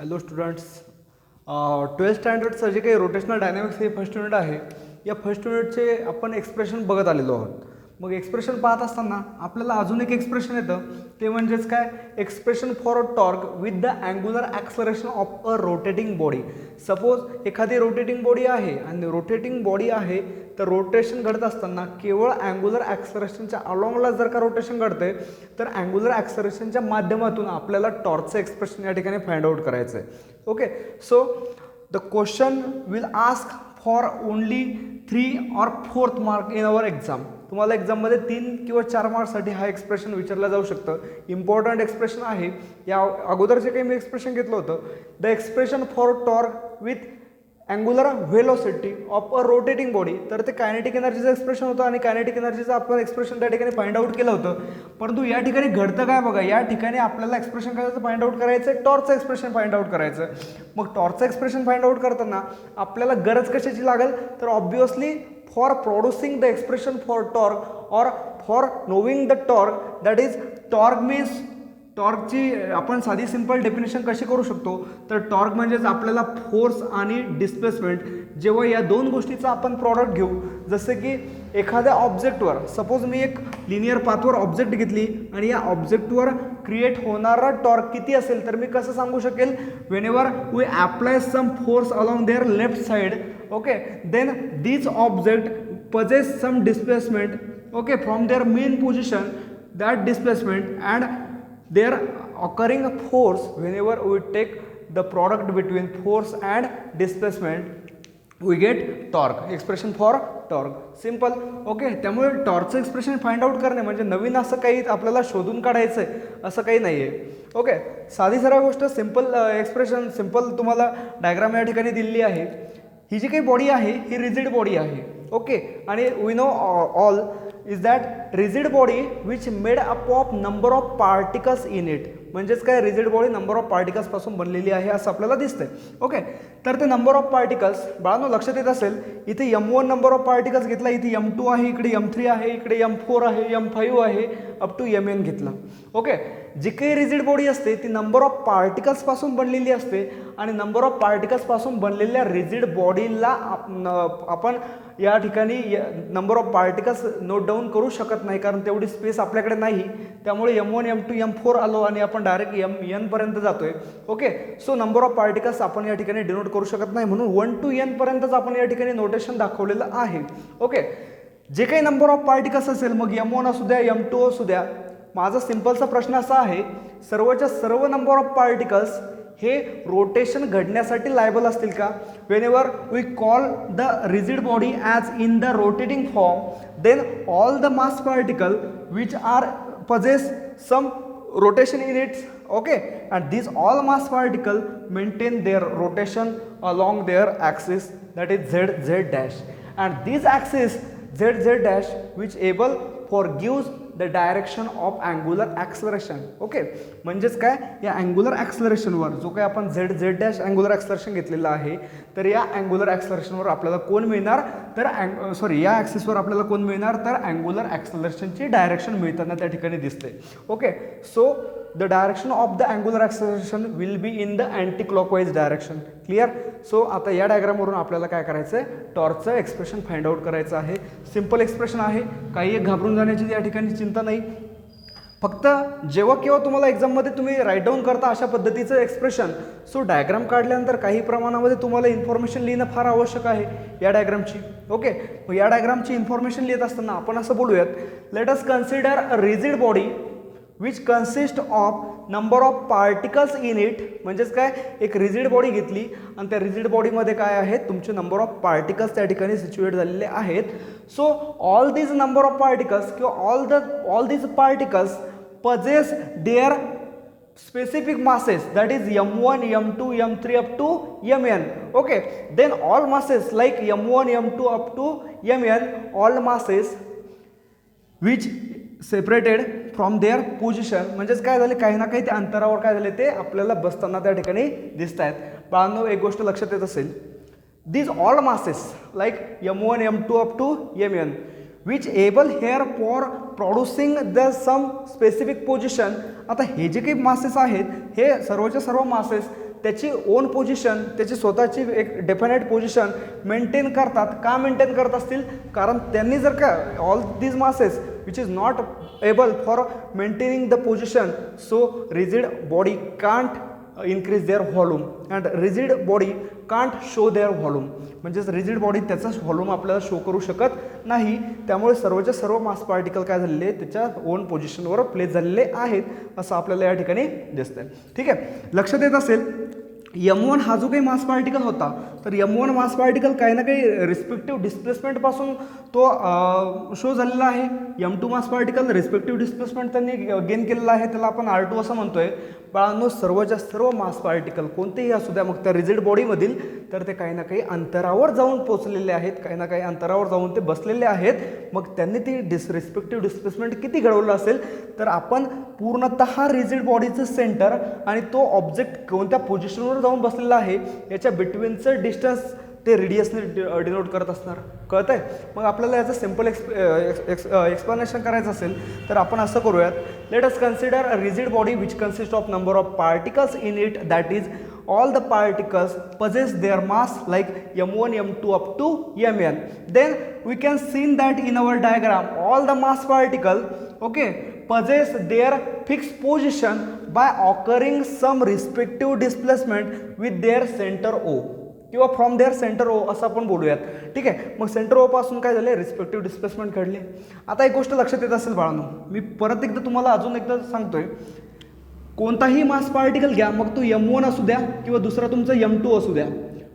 Hello students, 12th स्टँडर्डचं जे काही rotational dynamics हे फर्स्ट युनिट आहे, या फर्स्ट युनिटचे आपण एक्सप्रेशन बघत आलेलो आहोत. मग एक्सप्रेशन पाहत असताना आपल्याला अजून एक एक्सप्रेशन येतं, ते म्हणजेच काय, expression for a torque with the angular acceleration of a rotating body. Suppose एखादी रोटेटिंग बॉडी आहे आणि रोटेटिंग बॉडी आहे तर रोटेशन घडत असताना केवळ अँग्युलर ॲक्सलरेशनच्या अलॉंगला जर का रोटेशन घडते तर अँग्युलर ॲक्सलरेशनच्या माध्यमातून आपल्याला टॉर्कचं एक्सप्रेशन या ठिकाणी फाइंड आउट करायचं आहे. Okay, so the question will ask for only 3 or 4th mark in our exam. तुम्हाला एक्झाममध्ये 3 किंवा 4 मार्क्ससाठी हा एक्सप्रेशन विचारलं जाऊ शकतं. इम्पॉर्टंट एक्सप्रेशन आहे. या अगोदर जे काही मी एक्सप्रेशन घेतलं होतं, the expression for torque with angular velocity of a rotating body, तर ते कायनेटिक एनर्जीचं एक्सप्रेशन होतं आणि कायनेटिक एनर्जीचं आपण एक्सप्रेशन त्या ठिकाणी फाइंड आउट केलं होतं. परंतु या ठिकाणी घडतं काय बघा, या ठिकाणी आपल्याला एक्सप्रेशन करायचं फाइंड आउट करायचं आहे, टॉर्कचं एक्सप्रेशन फाइंड आउट करायचं. मग टॉर्कचं एक्सप्रेशन फाइंड आउट करताना आपल्याला गरज कशाची लागेल, तर obviously for producing the expression for torque or for knowing the torque, that is torque means, टॉर्कची आपण साधी सिंपल डेफिनेशन कशी करू शकतो, तर टॉर्क म्हणजेच आपल्याला फोर्स आणि डिस्प्लेसमेंट, जेव्हा या दोन गोष्टीचा आपण प्रॉडक्ट घेऊ, जसे की एखाद्या ऑब्जेक्टवर, सपोज मी एक लिनियर पाथवर ऑब्जेक्ट घेतली आणि या ऑब्जेक्टवर क्रिएट होणारा टॉर्क किती असेल, तर मी कसं सांगू शकेल, whenever we apply some force along their left side, okay, then this object possess some displacement, okay, from their main position, that displacement and their occurring force, whenever we take the product between force and displacement, we get torque. expression for torque, simple. Okay, त्यामुळे टॉर्कचं expression find out करणे म्हणजे नवीन असं काही आपल्याला शोधून काढायचं आहे असं काही नाही आहे. ओके, साधी सरळ गोष्ट, सिम्पल एक्सप्रेशन, सिम्पल तुम्हाला डायग्राम या ठिकाणी दिलेली आहे. ही जी काही बॉडी आहे ही रिजिड बॉडी आहे. ओके, आणि we know all is that rigid body which made up of number of particles in it, म्हणजेच काय, रिजिड बॉडी नंबर ऑफ पार्टिकल्सपासून बनलेली आहे असं आपल्याला दिसतंय. ओके, तर ते नंबर ऑफ पार्टिकल्स बाळांनो लक्षात येत असेल, इथे M1 नंबर ऑफ पार्टिकल्स घेतला, इथे M2 आहे, इकडे M3 आहे, इकडे M4 आहे, M5 आहे, अप टू Mn घेतला. ओके, जी काही रिजिड बॉडी असते ती नंबर ऑफ पार्टिकल्सपासून बनलेली असते आणि नंबर ऑफ पार्टिकल्सपासून बनलेल्या रिजिड बॉडीला आपण या ठिकाणी number of particles note down करू शकत नाही, कारण तेवढी स्पेस आपल्याकडे नाही. त्यामुळे M1 M2 M4 आलो आणि आपण डायरेक्ट Mn पर्यंत जातोय. Okay, so number of particles आपण या ठिकाणी डिनोट करू शकत नाही, म्हणून 1 to n पर्यंतच आपण या ठिकाणी नोटेशन दाखवलेलं आहे. ओके, जे काही नंबर ऑफ पार्टिकल्स असेल, मग M1 असू द्या, M2 असू द्या, माझा सिंपलचा प्रश्न असा आहे, सर्वच्या सर्व नंबर ऑफ पार्टिकल्स हे रोटेशन घडण्यासाठी लायबल असतील का? Whenever we call the rigid body as in the rotating form, then all the mass particle which are possess some rotation in it, okay, and these all mass particle maintain their rotation along their axis, that is z dash, and this axis z dash which able for gives the direction of angular acceleration. Okay, म्हणजेच काय, या angular ॲक्सलरेशनवर जो काही आपण z dash angular acceleration घेतलेलं आहे, तर या अँग्युलर ॲक्सलरेशनवर आपल्याला कोण मिळणार, तर या ॲक्सिसवर आपल्याला कोण मिळणार, तर अँग्युलर ॲक्सलरेशनची डायरेक्शन मिळताना त्या ठिकाणी दिसते. Okay, so the direction of the angular acceleration will be in the anti-clockwise direction. Clear? So आता या डायग्रामवरून आपल्याला काय करायचं आहे, टॉर्कचं एक्सप्रेशन फाइंड आउट करायचं आहे. सिम्पल एक्सप्रेशन आहे, काही एक घाबरून जाण्याची या ठिकाणी चिंता नाही. फक्त जेव्हा केव्हा तुम्हाला एक्झाममध्ये तुम्ही राईट डाऊन करता अशा पद्धतीचं एक्सप्रेशन, सो डायग्राम काढल्यानंतर काही प्रमाणामध्ये तुम्हाला इन्फॉर्मेशन लिहिणं फार आवश्यक आहे या डायग्रामची. ओके, मग या डायग्रामची इन्फॉर्मेशन लिहित असताना आपण असं बोलूयात, let us consider a rigid body which consist of number of particles in it, म्हणजेच काय, एक रिजिड बॉडी घेतली आणि त्या रिजिड बॉडीमध्ये काय आहेत, तुमचे नंबर ऑफ पार्टिकल्स त्या ठिकाणी सिच्युएट झालेले आहेत. So all these number of particles किंवा all these particles possess their specific masses, that is M1 M2 M3 up to Mn. Okay, then all masses like M1 M2 up to Mn, all masses which separated from their position, म्हणजेच काय झाले, काही ना काही ते अंतरावर काय झाले ते आपल्याला बसताना त्या ठिकाणी दिसत आहेत. बाळांनो एक गोष्ट लक्षात येत असेल, these all masses like M1 M2 up to Mn which able here for producing the some specific position. आता हे जे काही मासेस आहेत हे सर्वच्या सर्व मासेस त्याची ओन पोझिशन, त्याची स्वतःची एक डेफिनेट पोझिशन मेंटेन करतात. का मेंटेन करत असतील? कारण त्यांनी जर का all these masses which is not able for maintaining the position, so rigid body can't increase their volume and rigid body can't show their volume. म्हणजेच रिजिड बॉडी त्याचा व्हॉल्यूम आपल्याला शो करू शकत नाही. त्यामुळे सर्वच्या सर्व मास पार्टिकल काय झालेले त्याच्या ओन पोझिशनवर प्लेस झालेले आहेत असं आपल्याला या ठिकाणी दिसतंय. ठीक आहे, लक्षात येत असेल M1 हा जो काही मास पार्टिकल होता तर M1 मास पार्टिकल काही ना काही रिस्पेक्टिव्ह डिस्प्लेसमेंटपासून तो शो झालेला आहे. M2 मास पार्टिकल रिस्पेक्टिव्ह डिस्प्लेसमेंट त्यांनी गेन केलेला आहे, त्याला आपण R2 असं म्हणतोय. बाळांनो, सर्वच्या सर्व मास पार्टिकल कोणतेही असू द्या, मग त्या रिजिड बॉडीमधील तर ते काही ना काही अंतरावर जाऊन पोचलेले आहेत, काही ना काही अंतरावर जाऊन ते बसलेले आहेत. मग त्यांनी ती रिस्पेक्टिव्ह डिस्प्लेसमेंट किती घडवलं असेल तर आपण पूर्णतः रिजिड बॉडीचं सेंटर आणि तो ऑब्जेक्ट कोणत्या पोझिशनवर जाऊन बसलेला आहे याच्या बिटवीनचं डिस्टन्स ते रेडियसने डिनोट करत असणार. कळत आहे? मग आपल्याला याचं सिम्पल एक्सप्लेनेशन करायचं असेल तर आपण असं करूयात. Let us consider a rigid body which consist of number of particles in it, that is all the particles possess their mass like m1 m2 up to mn. Then we can see that in our diagram all the mass particle possess their fixed position by occurring some respective displacement with their center O किंवा from there centre O असं आपण बोलूयात. ठीक आहे, मग centre O पासून काय झाले रिस्पेक्टिव्ह डिस्प्लेसमेंट घडले. आता एक गोष्ट लक्षात येत असेल बाळांनो, मी परत एकदा तुम्हाला अजून एकदा सांगतोय, कोणताही मास पार्टिकल घ्या, मग तो M1 असू द्या किंवा दुसरा तुमचा M2 असू द्या.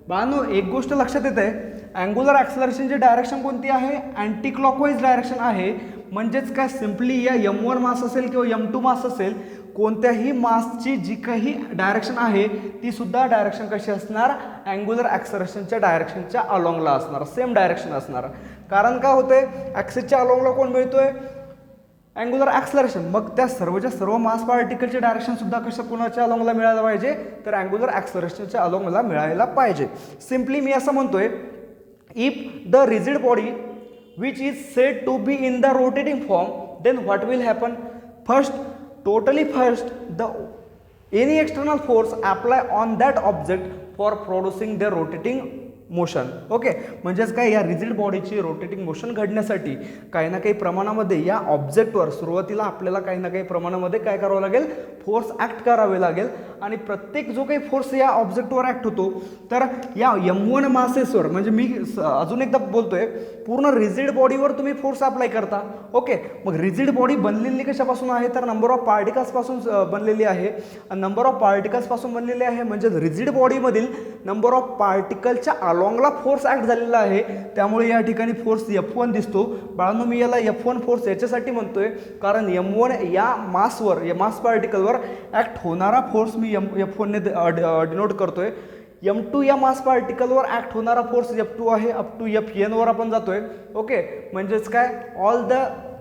बाळांनो, एक गोष्ट लक्षात येते, अँग्युलर ॲक्सलरेशनची डायरेक्शन कोणती आहे? अँटी क्लॉकवाईज डायरेक्शन आहे. म्हणजेच काय, सिम्पली या M1 मास असेल किंवा M2 मास असेल, कोणत्याही मासची जी काही डायरेक्शन आहे ती सुद्धा डायरेक्शन कशी असणार? अँग्युलर ॲक्सलरेशनच्या डायरेक्शनच्या अलॉंगला असणार, सेम डायरेक्शन असणार. कारण काय होतंय, ॲक्सिसच्या अलॉंगला कोण मिळतोय? Angular acceleration. मग त्या सर्वच्या सर्व मास पार्टिकलचे डायरेक्शन सुद्धा कशा कोणाच्या अलॉंगला मिळायला पाहिजे? तर अँग्युलर ॲक्सलरेशनच्या अलॉंगला मिळायला पाहिजे. सिम्पली मी असं म्हणतोय, if the rigid body which is said to be in the rotating form, then what will happen? First, any external force apply on that object for producing the rotating motion. Okay, म्हणजेच काय, या rigid बॉडीची rotating motion घडण्यासाठी काही ना काही प्रमाणामध्ये या ऑब्जेक्टवर सुरुवातीला आपल्याला काही ना काही प्रमाणामध्ये काय करावं लागेल? फोर्स ॲक्ट करावे लागेल. आणि प्रत्येक जो काही फोर्स या ऑब्जेक्टवर ॲक्ट होतो तर या M1 मासेसवर, म्हणजे मी अजून एकदा बोलतोय, पूर्ण रिजिड बॉडीवर तुम्ही फोर्स अप्लाय करता. ओके, मग रिजिड बॉडी बनलेली कशापासून आहे? तर नंबर ऑफ पार्टिकल्सपासून बनलेली आहे. नंबर ऑफ पार्टिकल्सपासून बनलेली आहे म्हणजे रिजिड बॉडीमधील नंबर ऑफ पार्टिकलच्या अलॉंगला फोर्स ॲक्ट झालेला आहे. त्यामुळे या ठिकाणी फोर्स F1 दिसतो. बाळांनो, मी याला F1 फोर्स याच्यासाठी म्हणतोय कारण M1 या मासवर, या मास पार्टिकलवर ॲक्ट होणारा फोर्स मी F1 ने डिनोट करतोय. M2 या मास पार्टिकलवर ॲक्ट होणारा फोर्स F2 आहे. अप टू Fn वर आपण जातोय. ओके, म्हणजेच काय, all the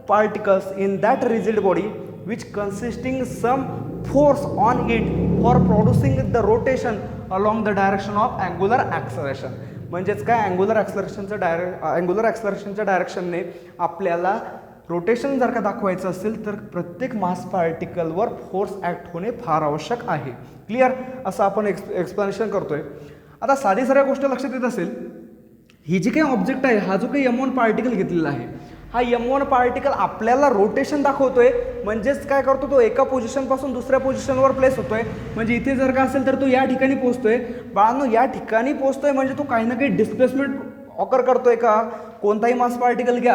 particles in that rigid body which consisting some force on it for producing the rotation along the direction of angular acceleration. म्हणजेच काय, अँग्युलर ॲक्सलरेशनच्या डायरेक्शनने आपल्याला रोटेशन जर का दाखवायचं असेल तर प्रत्येक मास पार्टिकलवर फोर्स ॲक्ट होणे फार आवश्यक आहे. क्लिअर? असं आपण एक्सप्लेनेशन करतोय. आता साधी साऱ्या गोष्ट लक्षात येत असेल, ही जी काही ऑब्जेक्ट आहे, हा जो काही M1 पार्टिकल घेतलेला आहे, हा M1 पार्टिकल आपल्याला रोटेशन दाखवतोय. म्हणजेच काय करतो, तो एका पोझिशनपासून दुसऱ्या पोझिशनवर प्लेस होतोय. म्हणजे इथे जर का असेल तर तो या ठिकाणी पोहोचतोय. बाळांनो, या ठिकाणी पोहोचतोय म्हणजे तो काही ना काही डिस्प्लेसमेंट ऑकर करतोय का? कोणताही मास पार्टिकल घ्या,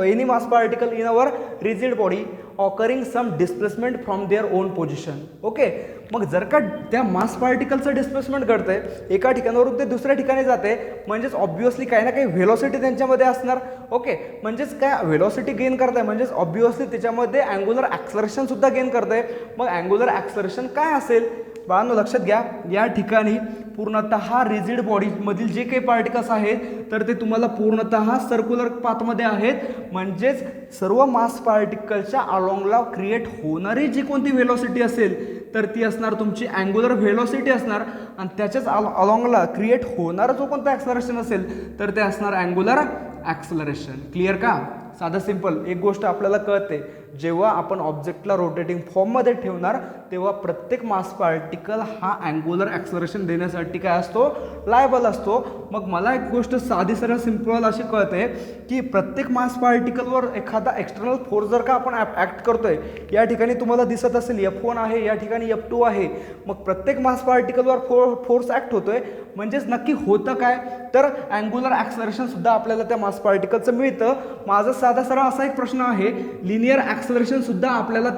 any mass particle in our rigid body occurring some displacement from their own position. Okay, मग जर का त्या मास पार्टिकलचं डिस्प्लेसमेंट घडतंय, एका ठिकाणावरून ते दुसऱ्या ठिकाणी जाते, म्हणजेच ऑब्व्हियसली काही ना काही व्हेलॉसिटी त्यांच्यामध्ये असणार. ओके, म्हणजेच काय, व्हेलॉसिटी गेन करताय म्हणजेच ऑब्व्हियसली त्याच्यामध्ये अँग्युलर ॲक्सलरेशन सुद्धा गेन करताय. मग अँग्युलर ॲक्सलरेशन काय असेल? बाळांनो, लक्षात घ्या, या ठिकाणी पूर्णतः रिजिड बॉडीमधील जे काही पार्टिकल्स आहेत तर ते तुम्हाला पूर्णतः सर्क्युलर पाथमध्ये आहेत. म्हणजेच सर्व मास पार्टिकलच्या अलॉंगला क्रिएट होणारी जी कोणती व्हेलॉसिटी असेल तर ती असणार तुमची अँग्युलर व्हेलॉसिटी असणार. आणि त्याच्याच अलॉंगला क्रिएट होणारा जो कोणता ॲक्सलरेशन असेल तर ते असणार अँग्युलर ॲक्सलरेशन. क्लिअर का? साधं सिंपल एक गोष्ट आपल्याला कळते, जेव्हा आपण ऑब्जेक्टला रोटेटिंग फॉर्ममध्ये ठेवणार तेव्हा प्रत्येक मास पार्टिकल हा अँग्युलर ॲक्सलरेशन देण्यासाठी काय असतो, लायबल असतो. मग मला एक गोष्ट साधी सरळ सिंपल अशी कळते की प्रत्येक मास पार्टिकलवर एखादा एक्सटर्नल फोर्स जर का आपण ॲक्ट करतोय, या ठिकाणी तुम्हाला दिसत असेल F1 आहे, या ठिकाणी F2 आहे, मग प्रत्येक मास पार्टिकलवर फोर्स ॲक्ट होतोय, म्हणजेच नक्की होतं काय तर अँग्युलर ॲक्सलरेशन सुद्धा आपल्याला त्या मास पार्टिकलचं मिळतं. माझा साधा सरळ असा एक प्रश्न आहे, लिनियर ॲक्सलरेशन सुद्धा आपल्याला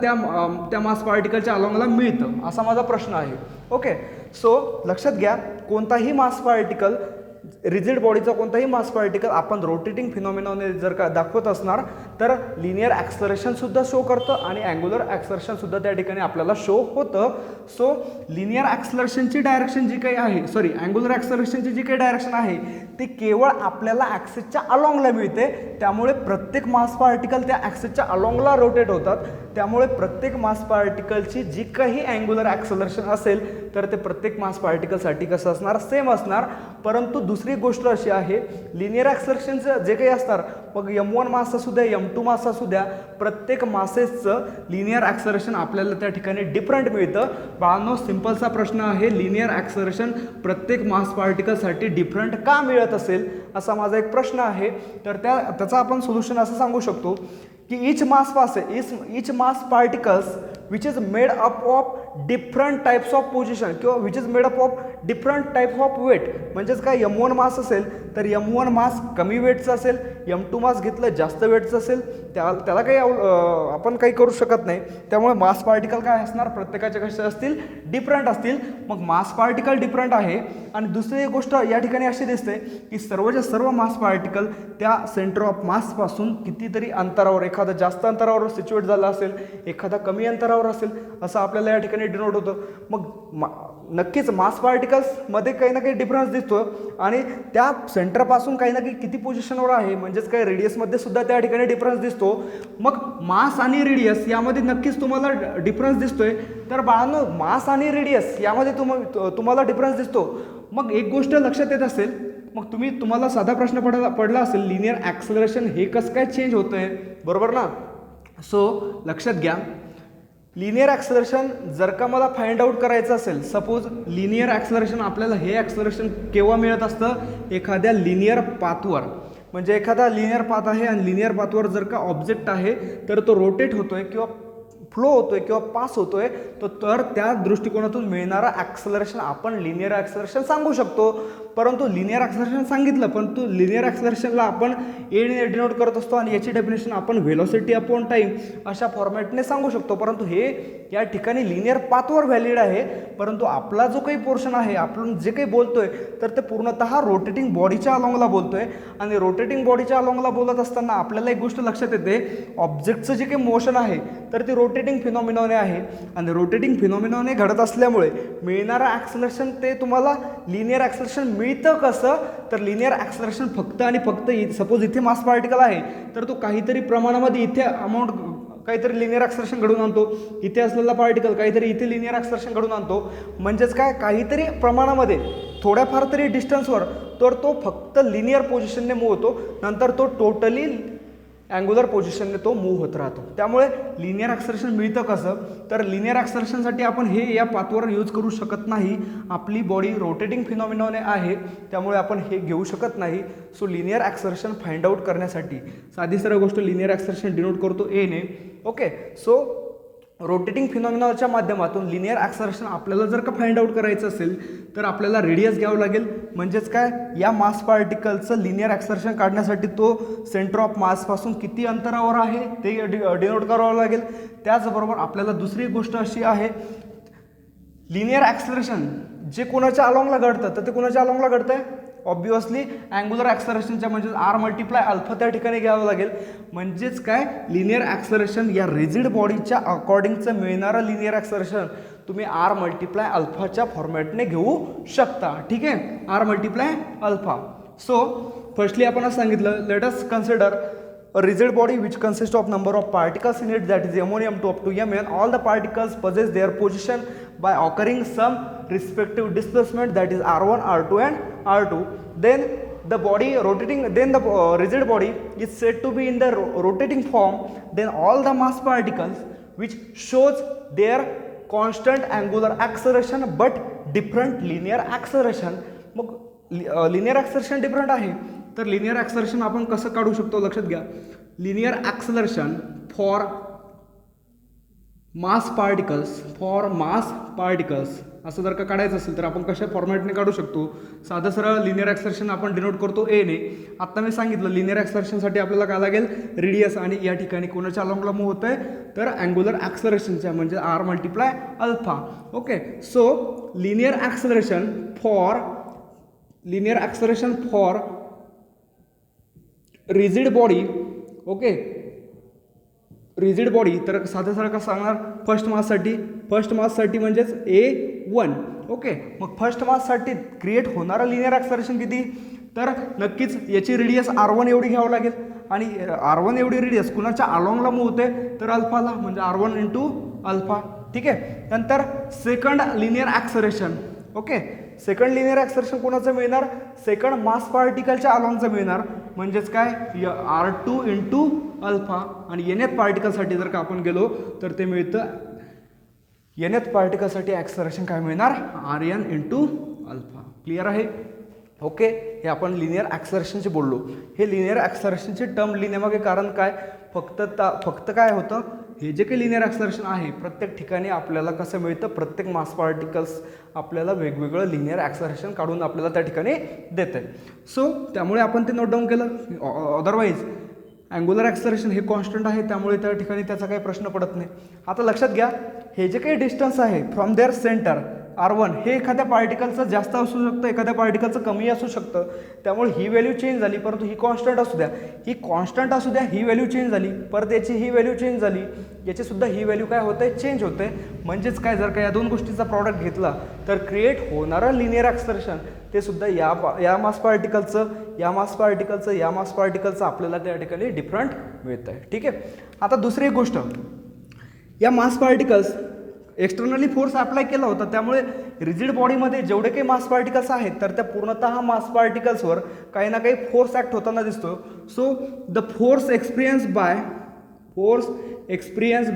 त्या मास पार्टिकलच्या अलॉंगला मिळतं, असा माझा प्रश्न आहे. ओके, सो लक्षात घ्या, कोणताही मास पार्टिकल, रिजिड बॉडीचा कोणताही मास पार्टिकल आपण रोटेटिंग फिनॉमिनाने जर का दाखवत असणार तर लिनियर ॲक्सलरेशन सुद्धा शो करतं आणि अँग्युलर ॲक्सलरेशन सुद्धा त्या ठिकाणी आपल्याला शो होतं. सो लिनियर ॲक्सलरेशनची डायरेक्शन जी काही आहे, अँग्युलर ॲक्सलरेशनची जी काही डायरेक्शन आहे ती केवळ आपल्याला ॲक्सिसच्या अलॉंगला मिळते. त्यामुळे प्रत्येक मास पार्टिकल त्या ॲक्सिसच्या अलॉंगला रोटेट होतात. त्यामुळे प्रत्येक मास पार्टिकलची जी काही अँग्युलर ॲक्सलरेशन असेल तर ते प्रत्येक मास पार्टिकलसाठी कसं असणार, सेम असणार. परंतु दुसरी गोष्ट अशी आहे, लिनियर ॲक्सलरेशनचं जे काही असणार, मग M1 मास असू द्या, M2 मास असू द्या, प्रत्येक मासेसचं लिनियर ॲक्सलरेशन आपल्याला त्या ठिकाणी डिफरंट मिळतं. बाळांनो, सिंपलचा प्रश्न आहे, लिनियर ॲक्सलरेशन प्रत्येक मास पार्टिकलसाठी डिफरंट का मिळत असेल, असा माझा एक प्रश्न आहे. तर त्याचा आपण सोल्युशन असं सांगू शकतो की each mass particles which is made up of different types of position किंवा which is made up of different type of weight. म्हणजेच काय, M1 मास असेल तर M1 मास कमी वेटचं असेल, M2 मास घेतलं जास्त वेटचं असेल, त्याला काही आपण काही करू शकत नाही. त्यामुळे मास पार्टिकल काय असणार, प्रत्येकाचे कसे असतील, डिफरंट असतील. मग मास पार्टिकल डिफरंट आहे. आणि दुसरी गोष्ट या ठिकाणी अशी दिसते की सर्वच्या सर्व मास पार्टिकल त्या सेंटर ऑफ मासपासून कितीतरी अंतरावर, एखादा जास्त अंतरावर सिच्युएट झाला असेल, एखादा कमी अंतरावर असेल, असं आपल्याला या ठिकाणी डिनोट होतं. मग नक्कीच मास पार्टिकल्समध्ये काही ना काही डिफरन्स दिसतो आणि त्या सेंटरपासून काही ना काही किती पोझिशनवर आहे, म्हणजेच काही रेडियसमध्ये सुद्धा त्या ठिकाणी डिफरन्स दिसतो. मग मास आणि रेडियस यामध्ये नक्कीच तुम्हाला डिफरन्स दिसतोय. तर बाळांनो, मास आणि रेडियस यामध्ये तुम्हाला डिफरन्स दिसतो. मग एक गोष्ट लक्षात येत असेल, मग तुम्हाला साधा प्रश्न पडला असेल, लिनियर ॲक्सलरेशन हे कसं काय चेंज होतं आहे, बरोबर ना. सो लक्षात घ्या, लिनियर ॲक्सलरेशन जर का मला फाइंड आउट करायचं असेल, सपोज लिनियर ॲक्सलरेशन आपल्याला हे ॲक्सलरेशन केव्हा मिळत असतं, एखाद्या लिनियर पाथवर. म्हणजे एखादा लिनियर पाथ आहे आणि लिनियर पाथवर जर का ऑब्जेक्ट आहे तर तो रोटेट होतोय किंवा फ्लो होतोय किंवा पास होतोय, तर त्या दृष्टिकोनातून मिळणारा ॲक्सलरेशन आपण लिनियर ॲक्सलरेशन सांगू शकतो. परंतु लिनियर ॲक्सलरेशन सांगितलं, परंतु लिनियर ॲक्सलरेशनला आपण एने डिनोट करत असतो आणि याची डेफिनेशन आपण व्हेलॉसिटी अपॉन टाईम अशा फॉर्मॅटने सांगू शकतो. परंतु हे या ठिकाणी लिनियर पाथवर व्हॅलिड आहे. परंतु आपला जो काही पोर्शन आहे, आपण जे काही बोलतोय तर ते पूर्णतः रोटेटिंग बॉडीच्या अलॉंगला बोलतोय. आणि रोटेटिंग बॉडीच्या अलॉंगला बोलत असताना आपल्याला एक गोष्ट लक्षात येते, ऑब्जेक्टचं जे काही मोशन आहे तर ते रोटेटिंग फिनॉमिनॉने आहे आणि रोटेटिंग फिनॉमिनॉने घडत असल्यामुळे मिळणारं ॲक्सलरेशन ते तुम्हाला लिनियर ॲक्सलरेशन मिळतं कसं, तर लिनियर ॲक्सलरेशन फक्त आणि फक्त सपोज इथे मास पार्टिकल आहे तर तो काहीतरी प्रमाणामध्ये इथे काहीतरी लिनियर ॲक्सलरेशन घडून आणतो, इथे असलेला पार्टिकल काहीतरी इथे लिनियर ॲक्सलरेशन घडून आणतो. म्हणजेच काय, काहीतरी प्रमाणामध्ये थोड्याफार तरी डिस्टन्सवर तर तो फक्त लिनियर पोझिशनने मूव्ह होतो, नंतर तो टोटली अँग्युलर पोझिशनने तो मूव्ह होत राहतो. त्यामुळे लिनियर ॲक्सलरेशन मिळतं कसं, तर लिनियर ॲक्सलरेशनसाठी आपण हे या पाथवर यूज करू शकत नाही. आपली बॉडी रोटेटिंग फिनॉमिनॉने आहे, त्यामुळे आपण हे घेऊ शकत नाही. So linear acceleration find out करण्यासाठी साधी सरळ गोष्ट, लिनियर ॲक्सलरेशन डिनोट करतो ए ने. ओके, सो रोटेटिंग फिनॉमिनाच्या माध्यमातून लिनियर ॲक्सलरेशन आपल्याला जर का फाइंड आउट करायचं असेल तर आपल्याला रेडियस घ्यावं लागेल. म्हणजेच काय, या मास पार्टिकलचं लिनियर ॲक्सलरेशन काढण्यासाठी तो सेंटर ऑफ मासपासून किती अंतरावर आहे ते डिनोट करावं लागेल. त्याचबरोबर आपल्याला दुसरी गोष्ट अशी आहे, लिनियर ॲक्सलरेशन जे कोणाच्या अलॉंगला घडतं तर ते कोणाच्या अलॉंगला घडतं आहे, ऑब्वियसली अँग्युलर ॲक्सलरेशनच्या म्हणजेच R मल्टिप्लाय अल्फा त्या ठिकाणी घ्यावं लागेल. म्हणजेच काय, लिनियर ॲक्सलरेशन या रिजिड बॉडीच्या अकॉर्डिंगचं मिळणारं लिनियर ॲक्सलरेशन तुम्ही R मल्टिप्लाय अल्फाच्या फॉर्मॅटने घेऊ शकता. ठीक आहे, R multiply alpha. So firstly आपण असं सांगितलं, let us consider a rigid body which consists of number of particles in it, that is M1, M2 up to Mn. All the particles possess their position by occurring some respective displacement, that is R1, R2 and R2. Then the body rotating, then the rigid body is said to be in the rotating form, then all the mass particles which shows their constant angular acceleration but different linear acceleration. मग linear acceleration different आहे, तर linear acceleration आपण कसं काढू शकतो लक्षात घ्या. Linear acceleration for mass particles असं जर का काढायचं असेल तर आपण कशा फॉर्मॅटने काढू शकतो. साधं सरळ लिनियर ॲक्सलरेशन आपण डिनोट करतो ए ने. आत्ता मी सांगितलं लिनियर ॲक्सलरेशनसाठी आपल्याला काय लागेल, रेडियस, आणि या ठिकाणी कोणाच्या अलॉंगला मूव्ह होत आहे तर अँग्युलर ॲक्सलरेशनच्या म्हणजे r multiply alpha. Okay, so linear acceleration for rigid body. Okay, rigid body तर साधं सरळ कसं सांगणार, फर्स्ट माससाठी म्हणजेच A1. ओके, मग फर्स्ट माससाठी क्रिएट होणारं लिनियर ॲक्सलरेशन किती, तर नक्कीच याची रेडियस R1 एवढी घ्यावं लागेल, आणि R1 एवढी रेडियस कुणाच्या अलॉंगला मूव्ह होते तर अल्फाला, म्हणजे R1 इंटू अल्फा. ठीक आहे, नंतर second linear acceleration. Okay, second linear acceleration कोणाचं मिळणार, सेकंड मास पार्टिकलच्या अलॉंगचं मिळणार, म्हणजेच काय R2 इंटू अल्फा. आणि nth पार्टिकलसाठी जर का आपण गेलो तर ते मिळतं, nth पार्टिकलसाठी ॲक्सलरेशन काय मिळणार, Rn इंटू अल्फा. क्लिअर आहे. ओके, हे आपण लिनियर ॲक्सलरेशनचे बोललो. हे लिनियर ॲक्सलरेशनची टर्म लिहिण्यामागे कारण काय, फक्त काय होतं, हे जे काही लिनियर ॲक्सलरेशन आहे प्रत्येक ठिकाणी आपल्याला कसं मिळतं, प्रत्येक मास पार्टिकल्स आपल्याला वेगवेगळं लिनियर ॲक्सलरेशन काढून आपल्याला त्या ठिकाणी देतं आहे. सो त्यामुळे आपण ते नोट डाऊन केलं. अदरवाईज अँग्युलर ॲक्सलरेशन हे कॉन्स्टंट आहे, त्यामुळे त्या ठिकाणी त्याचा काही प्रश्न पडत नाही. आता लक्षात घ्या, हे जे काही डिस्टन्स आहे फ्रॉम देअर सेंटर R1 हे एखाद्या पार्टिकलचं जास्त असू शकतं, एखाद्या पार्टिकलचं कमी असू शकतं, त्यामुळे ही व्हॅल्यू चेंज झाली. परंतु ही कॉन्स्टंट असू द्या, ही व्हॅल्यू चेंज झाली, परत याची ही व्हॅल्यू चेंज झाली, याची सुद्धा ही व्हॅल्यू काय होते, चेंज होते. म्हणजेच काय, जर का या दोन गोष्टीचा प्रॉडक्ट घेतला तर क्रिएट होणारं लिनियर ॲक्सलरेशन ते सुद्धा या मास पार्टिकलचं आपल्याला त्या ठिकाणी डिफरंट मिळतं आहे. ठीक आहे. आता दुसरी एक गोष्ट, या मास पार्टिकल्स एक्सटर्नली फोर्स अप्लाय केला होता, त्यामुळे रिजिड बॉडीमध्ये जेवढे काही मास पार्टिकल्स आहेत तर त्या पूर्णतः मास पार्टिकल्सवर काही ना काही फोर्स ॲक्ट होताना दिसतो. So the force experience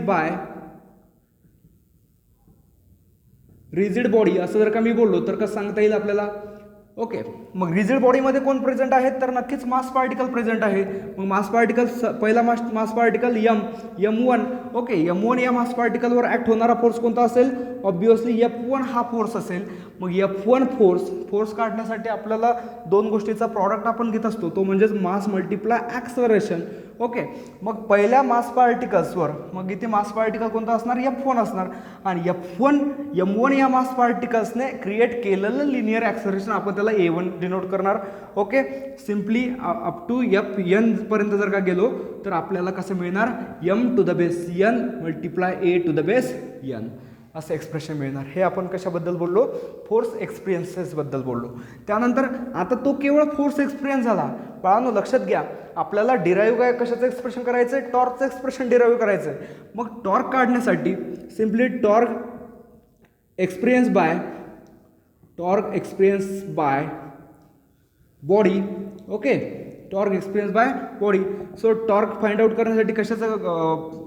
by rigid body असं जर का मी बोललो तर कसं सांगता येईल आपल्याला. ओके, मग रिजिड बॉडीमध्ये कोण प्रेझेंट आहेत तर नक्कीच मास पार्टिकल प्रेझेंट आहे. मग मास पार्टिकल, पहिला मास पार्टिकल M1. ओके, M1 या मास पार्टिकलवर ॲक्ट होणारा फोर्स कोणता असेल, ऑब्वियसली F1 हा फोर्स असेल. मग F1 फोर्स काढण्यासाठी आपल्याला दोन गोष्टीचा प्रॉडक्ट आपण घेत असतो, तो म्हणजेच मास मल्टिप्लाय ॲक्सलरेशन. ओके, मग पहिल्या मास पार्टिकल्सवर मग इथे मास पार्टिकल कोणता असणार, F1 असणार, आणि M1 या मास पार्टिकल्सने क्रिएट केलेलं लिनियर ॲक्सलरेशन आपण त्याला A1 डिनोट करणार. Okay, simply up to Fn पर्यंत जर का गेलो तर आपल्याला कसं मिळणार, m to the base n multiply a to the base n असं एक्सप्रेशन मिळणार. हे आपण कशाबद्दल बोललो, फोर्स एक्सपिरियन्सेसबद्दल बोललो. त्यानंतर आता तो केवळ फोर्स एक्सपिरियन्स झाला. बाळांनो लक्षात घ्या, आपल्याला डिराईव्ह काय कशाचं एक्सप्रेशन करायचं आहे, टॉर्कचं एक्सप्रेशन डिराईव्ह करायचं आहे. मग टॉर्क काढण्यासाठी simply torque experience by body. Okay, torque experience by body. So torque find out करण्यासाठी कशाचं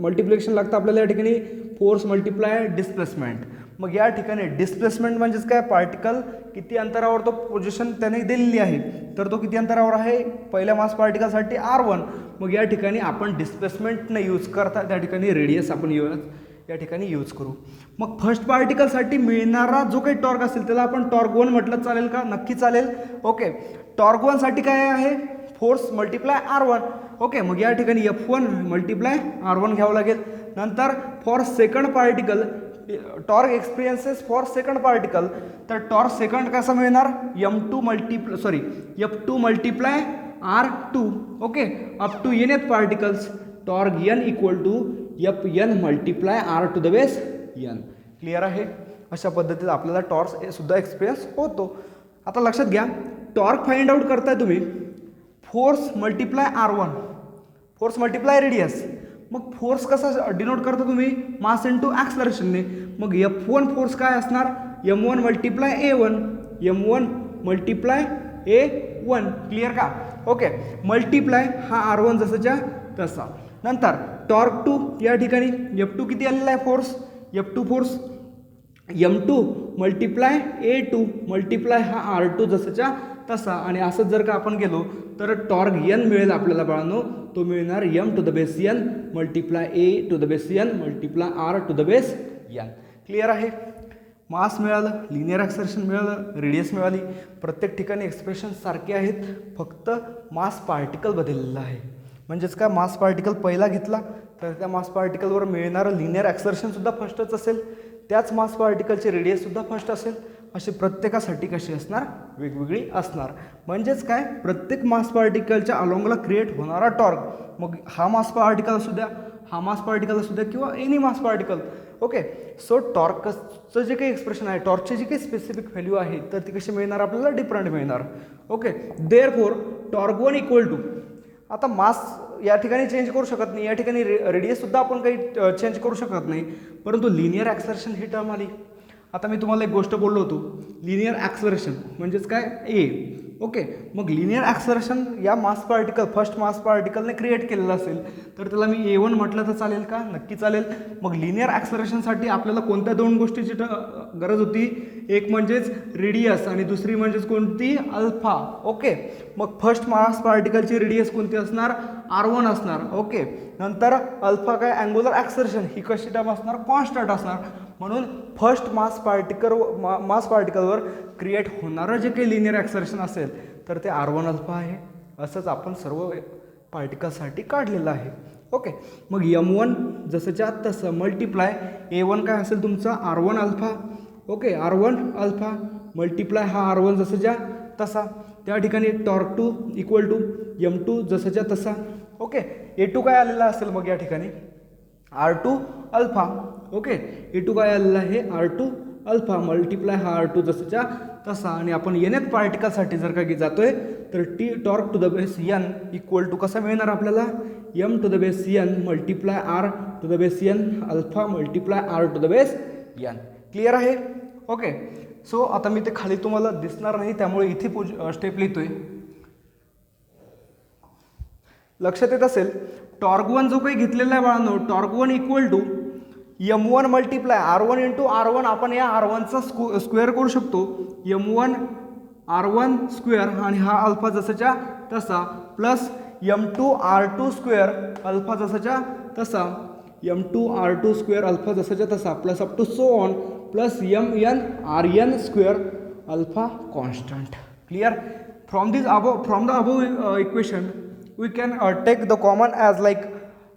मल्टिप्लिकेशन लागतं आपल्याला या ठिकाणी, फोर्स मल्टिप्लाय डिस्प्लेसमेंट. मग या ठिकाणी डिस्प्लेसमेंट म्हणजेच काय, पार्टिकल किती अंतरावर तो पोझिशन त्याने दिलेली आहे, तर तो किती अंतरावर आहे, पहिल्या मास पार्टिकलसाठी R1. मग या ठिकाणी आपण डिस्प्लेसमेंट न यूज करता त्या ठिकाणी रेडियस आपण या ठिकाणी यूज करू. मग फर्स्ट पार्टिकलसाठी मिळणारा जो काही टॉर्क असेल त्याला आपण टॉर्क 1 म्हटलं चालेल का, नक्की चालेल. ओके, टॉर्क 1 साठी काय आहे, फोर्स मल्टिप्लाय R1. ओके, मग या ठिकाणी F1 मल्टिप्लाय R1 घ्यावं लागेल. नंतर for second particle torque experiences for second particle, तर टॉर्क सेकंड कसं मिळणार, F2 multiply R2. Okay, up to nth particles torque n equal to Fn multiply R to the base n. Clear आहे. अशा पद्धतीने आपल्याला टॉर्क सुद्धा experience होतो. आता लक्षात घ्या, टॉर्क फाइंड आउट करताय तुम्ही, force multiply R1, force multiply radius. मग फोर्स कसा डिनोट करता तुम्ही, मास इंटू ॲक्सलरेशनने. मग F1 फोर्स काय असणार, M1 multiply A1, M1 multiply A 1. Clear का? ओके. मल्टिप्लाय हा R1 जसाच्या तसा. नंतर टॉर्क टू या ठिकाणी F2 किती आलेला आहे force, F2 force M2 multiply A2 multiply हा R2 जसाच्या तसा. आणि असंच जर का आपण गेलो तर टॉर्क N मिळेल आपल्याला बाळांनो, तो मिळणार M to the base N multiply A to the base N multiply R to the base N. Clear आहे? मास मिळालं, लिनियर ॲक्सलरेशन मिळालं, रेडियस मिळाली. प्रत्येक ठिकाणी एक्सप्रेशन सारखे आहेत, फक्त मास पार्टिकल बदललेला आहे. म्हणजेच का मास पार्टिकल पहिला घेतला तर त्या मास पार्टिकलवर मिळणारं लिनियर ॲक्सलरेशनसुद्धा फर्स्टच असेल, त्याच मास पार्टिकलचे रेडियससुद्धा फर्स्ट असेल. असे प्रत्येकासाठी कशी असणार, वेगवेगळी असणार. म्हणजेच काय, प्रत्येक मास पार्टिकलच्या अलॉंगला क्रिएट होणारा टॉर्क, मग हा मास पार्टिकल असू द्या, हा मास पार्टिकल असू द्या किंवा any mass particle. Okay. So टॉर्कचं जे काही एक्सप्रेशन आहे, टॉर्कची जी काही स्पेसिफिक व्हॅल्यू आहे तर ती कशी मिळणार आपल्याला, डिफरंट मिळणार. Okay. Therefore torque 1 equal to, आता मास या ठिकाणी चेंज करू शकत नाही, या ठिकाणी रेडियससुद्धा आपण काही चेंज करू शकत नाही, परंतु लिनियर ॲक्सलरेशन ही टर्म आली. आता मी तुम्हाला एक गोष्ट बोललो होतो, लिनियर ॲक्सलरेशन म्हणजेच काय, ए. ओके. मग लिनियर ॲक्सलरेशन या मास पार्टिकल, फर्स्ट मास पार्टिकलने क्रिएट केलेलं असेल तर त्याला मी A1 म्हटलं तर चालेल का? नक्की चालेल. मग लिनियर ॲक्सलरेशनसाठी आपल्याला कोणत्या दोन गोष्टीची गरज होती, एक म्हणजेच रेडियस आणि दुसरी म्हणजेच कोणती, अल्फा. ओके. मग फर्स्ट मास पार्टिकलची रेडियस कोणती असणार, R1 असणार. ओके. नंतर अल्फा काय, अँग्युलर ॲक्सलरेशन ही कशी टर्म असणार, कॉन्स्टंट असणार. म्हणून फर्स्ट मास पार्टिकलवर क्रिएट होणारं जे काही लिनियर ॲक्सलरेशन असेल तर ते R1 अल्फा आहे. असंच आपण सर्व पार्टिकलसाठी काढलेलं आहे. ओके. मग M1 जसंच्या तसं मल्टिप्लाय A1 काय असेल तुमचा, R1 alpha. Okay. R1 alpha multiply हा R1 जसंच्या तसा. त्या ठिकाणी टॉर्क 2 इक्वल टू M2 जसंच्या तसा. ओके. A2 काय आलेला असेल मग या ठिकाणी, R2 अल्फा. ओके. A2 काय आलेला आहे, R2 अल्फा मल्टिप्लाय हा R2 जसंच्या तसा. आणि आपण nth पार्टिकलसाठी जर का जातोय तर torque to the base N equal to कसा मिळणार आपल्याला, M to the base N multiply R to the base N alpha multiply R to the base N. Clear आहे? ओके. सो आता मी ते खाली तुम्हाला दिसणार नाही, त्यामुळे इथे स्टेप लिहितोय. लक्षात येत असेल, टॉर्क 1 जो काही घेतलेला आहे बाळांनो, torque 1 equal to M1 multiply R1 into R1. आपण या R1चा स्क्वेअर करू शकतो, M1 R1 स्क्वेअर आणि हा अल्फा जसाच्या तसा, plus M2 R2 square alpha जसाच्या तसा, M2 R2 स्क्वेअर अल्फा जसाच्या तसा, plus up to so on, plus MN RN square alpha constant. Clear? From the above equation we can take the common as like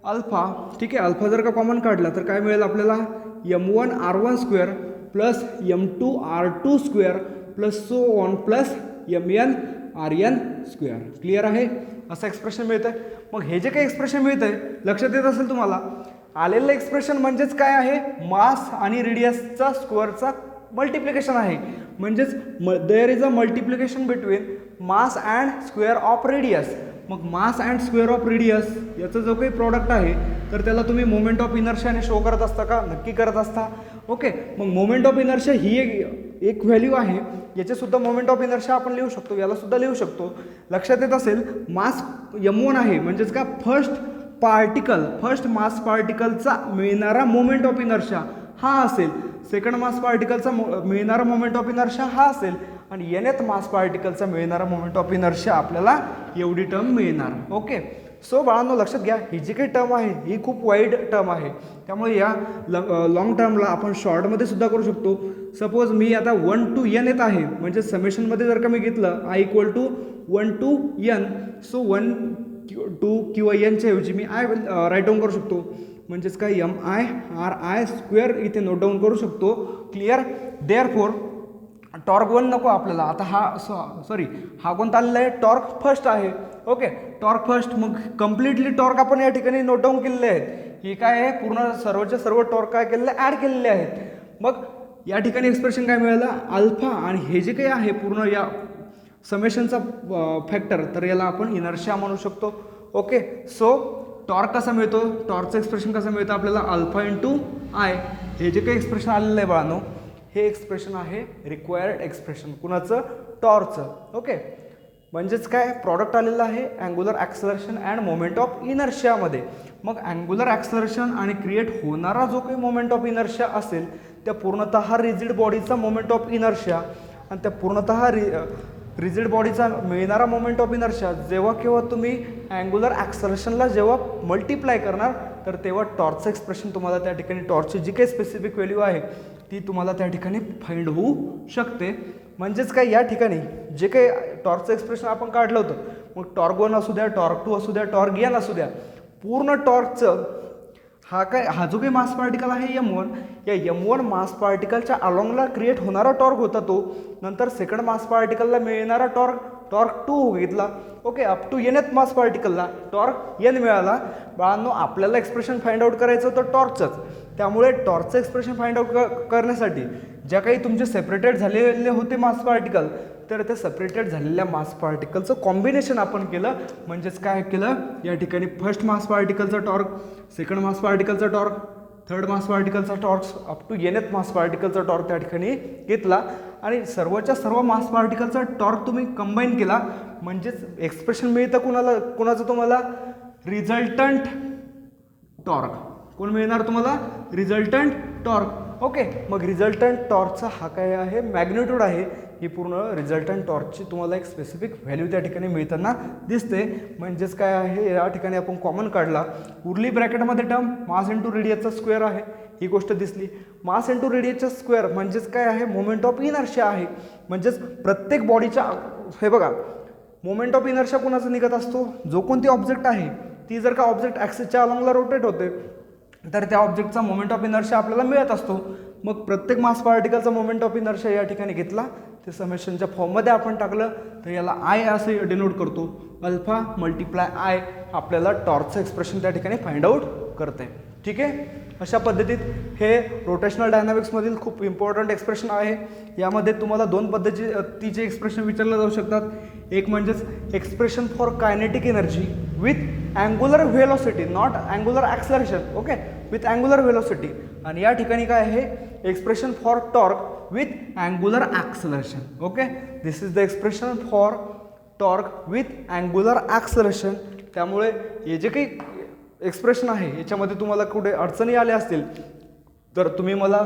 alpha. ठीक आहे. Alpha जर का common काढला तर काय मिळेल आपल्याला, M1 R1 square plus M2 R2 square plus so on plus MN RN square. Clear आहे? असं एक्सप्रेशन मिळतं आहे. मग हे जे काही एक्सप्रेशन मिळतं आहे, लक्षात येत असेल तुम्हाला, आलेलं एक्सप्रेशन म्हणजेच काय आहे, मास आणि रेडियसचा स्क्वेअरचा मल्टिप्लिकेशन आहे. म्हणजेच there is a multiplication between mass and square of radius. मग mass and square of radius याचा जो काही प्रॉडक्ट आहे तर त्याला तुम्ही मोमेंट ऑफ इनर्शियाने शो करत असता का? नक्की करत असता. ओके. मग मोमेंट ऑफ इनर्शिया ही एक व्हॅल्यू आहे, याचेसुद्धा मोमेंट ऑफ इनर्शिया आपण लिहू शकतो, यालासुद्धा लिहू शकतो. लक्षात येत असेल, मास M1 आहे म्हणजेच का फर्स्ट मास पार्टिकलचा मिळणारा मोमेंट ऑफ इनर्शिया हा असेल, सेकंड मास पार्टिकलचा मिळणारा मोमेंट ऑफ इनर्शिया हा असेल, आणि nth मास पार्टिकलचा मिळणारा मोमेंट ऑफ इनर्शिया आपल्याला एवढी टर्म मिळणार. ओके. सो बाळांनो लक्षात घ्या, ही जी काही टर्म आहे ही खूप वाईड टर्म आहे, त्यामुळे या लॉंग टर्मला आपण शॉर्टमध्ये सुद्धा करू शकतो. सपोज मी आता 1 to n येत आहे, म्हणजे समेशनमध्ये जर का मी घेतलं I equal to 1 to n, so 1 2 किंवा nच्या ऐवजी मी I राईट डाऊन करू शकतो. म्हणजेच काय, MI स्क्वेअर इथे नोट डाऊन करू शकतो. क्लिअर? देअरफॉर टॉर्क 1 नको आपल्याला. आता हा कोणता आलेला आहे, टॉर्क फर्स्ट आहे. ओके. Torque first. मग कम्प्लिटली टॉर्क आपण या ठिकाणी नोट डाऊन केलेले आहेत. ही काय आहे, पूर्ण सर्वच्या सर्व टॉर्क काय केलेले, ॲड केलेले आहेत. मग या ठिकाणी एक्सप्रेशन काय मिळालं, अल्फा. आणि हे जे काही आहे पूर्ण या समेशनचा फॅक्टर, तर याला आपण इनर्शिया म्हणू शकतो. ओके. सो टॉर्क कसा मिळतो, टॉर्कचं एक्सप्रेशन कसं मिळतं आपल्याला, अल्फा इंटू I. हे जे काही एक्सप्रेशन आलेलं आहे बाळांनो, हे एक्सप्रेशन आहे रिक्वायर्ड एक्सप्रेशन कुणाचं, टॉर्कचं. ओके. म्हणजेच काय प्रॉडक्ट आलेलं आहे angular acceleration and moment of इनर्शियामध्ये. मग अँग्युलर ॲक्सलरेशन आणि क्रिएट होणारा जो काही मोमेंट ऑफ इनर्शिया असेल त्या पूर्णतः रिजिड बॉडीचा मोमेंट ऑफ इनर्शिया आणि त्या पूर्णतः रिजिड बॉडीचा मिळणारा मोमेंट ऑफ इनर्शिया जेव्हा केव्हा तुम्ही अँग्युलर ॲक्सलरेशनला जेव्हा मल्टिप्लाय करणार तर तेव्हा टॉर्कचं एक्सप्रेशन तुम्हाला त्या ठिकाणी टॉर्कची जी काही स्पेसिफिक व्हॅल्यू आहे ती तुम्हाला त्या ठिकाणी फाइंड होऊ शकते. म्हणजेच काय या ठिकाणी जे काही टॉर्कचं एक्सप्रेशन आपण काढलं होतं मग टॉर्क 1 असू द्या, टॉर्क 2 असू द्या, टॉर्क n असू द्या, पूर्ण टॉर्कचं हा जो काही मास पार्टिकल आहे M1 या M1 मास पार्टिकलच्या अलॉंगला क्रिएट होणारा टॉर्क होता तो. नंतर सेकंड मास पार्टिकलला मिळणारा टॉर्क 2 घेतला. Okay, up to nth mass पार्टिकलला टॉर्क n मिळाला. बाळांनो आपल्याला एक्सप्रेशन फाइंड आउट करायचं होतं टॉर्कचंच. त्यामुळे टॉर्कचं एक्सप्रेशन फाइंड आउट करण्यासाठी ज्या काही तुमचे सेपरेटेड झालेले होते मास पार्टिकल तर त्या सेपरेटेड झालेल्या मास पार्टिकलचं कॉम्बिनेशन आपण केलं. म्हणजेच काय केलं या ठिकाणी फर्स्ट मास पार्टिकलचा टॉर्क, सेकंड मास पार्टिकलचा टॉर्क, थर्ड मास पार्टिकलचा torque up to nth mass पार्टिकलचा टॉर्क त्या ठिकाणी घेतला आणि सर्वच्या सर्व मास पार्टिकलचा टॉर्क तुम्ही कंबाईन केला. म्हणजेच एक्सप्रेशन मिळतं कुणाचं तुम्हाला रिझल्टंट टॉर्क. कोण मिळणार तुम्हाला रिझल्टंट टॉर्क. ओके, मग रिझल्टंट टॉर्कचा हा काय आहे मॅग्निट्यूड आहे. ही पूर्ण रिझल्टंट टॉर्कची तुम्हाला एक स्पेसिफिक व्हॅल्यू त्या ठिकाणी मिळताना दिसते. म्हणजेच काय आहे या ठिकाणी आपण कॉमन काढला उरली ब्रॅकेटमध्ये टर्म मास इंटू रेडियसचा स्क्वेअर आहे. ही गोष्ट दिसली. मास इंटू रेडियसचा स्क्वेअर म्हणजेच काय आहे मोमेंट ऑफ इनर्शिया आहे. म्हणजेच प्रत्येक बॉडीच्या हे बघा मोमेंट ऑफ इनर्शिया कुणाचा निघत असतो जो कोणती ऑब्जेक्ट आहे ती जर का ऑब्जेक्ट ॲक्सिसच्या अलॉंगला रोटेट होते तर त्या ऑब्जेक्टचा मोमेंट ऑफ इनर्शिया आपल्याला मिळत असतो. मग प्रत्येक मास पार्टिकलचा मोमेंट ऑफ इनर्शिया या ठिकाणी घेतला ते समेशनच्या फॉर्ममध्ये आपण टाकलं तर याला आय असं डिनोट करतो. अल्फा मल्टिप्लाय आय आपल्याला टॉर्कचं एक्सप्रेशन त्या ठिकाणी फाइंड आउट करते. ठीक आहे, अशा पद्धतीत हे रोटेशनल डायनामिक्समधील खूप इम्पॉर्टंट एक्सप्रेशन आहे. यामध्ये तुम्हाला दोन पद्धतीचे एक्सप्रेशन विचारले जाऊ शकतात. एक म्हणजेच expression for kinetic energy with angular velocity, not angular acceleration. Okay, with angular velocity. आणि या ठिकाणी काय आहे expression for torque with angular acceleration. Okay, this is the expression for torque with angular acceleration. त्यामुळे हे जे काही एक्सप्रेशन आहे याच्यामध्ये तुम्हाला कुठे अडचणी आल्या असतील तर तुम्ही मला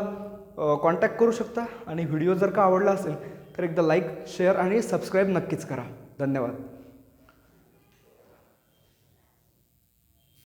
कॉन्टॅक्ट करू शकता. आणि व्हिडिओ जर का आवडला असेल तर एकदा लाईक, शेअर आणि सबस्क्राईब नक्कीच करा. धन्यवाद.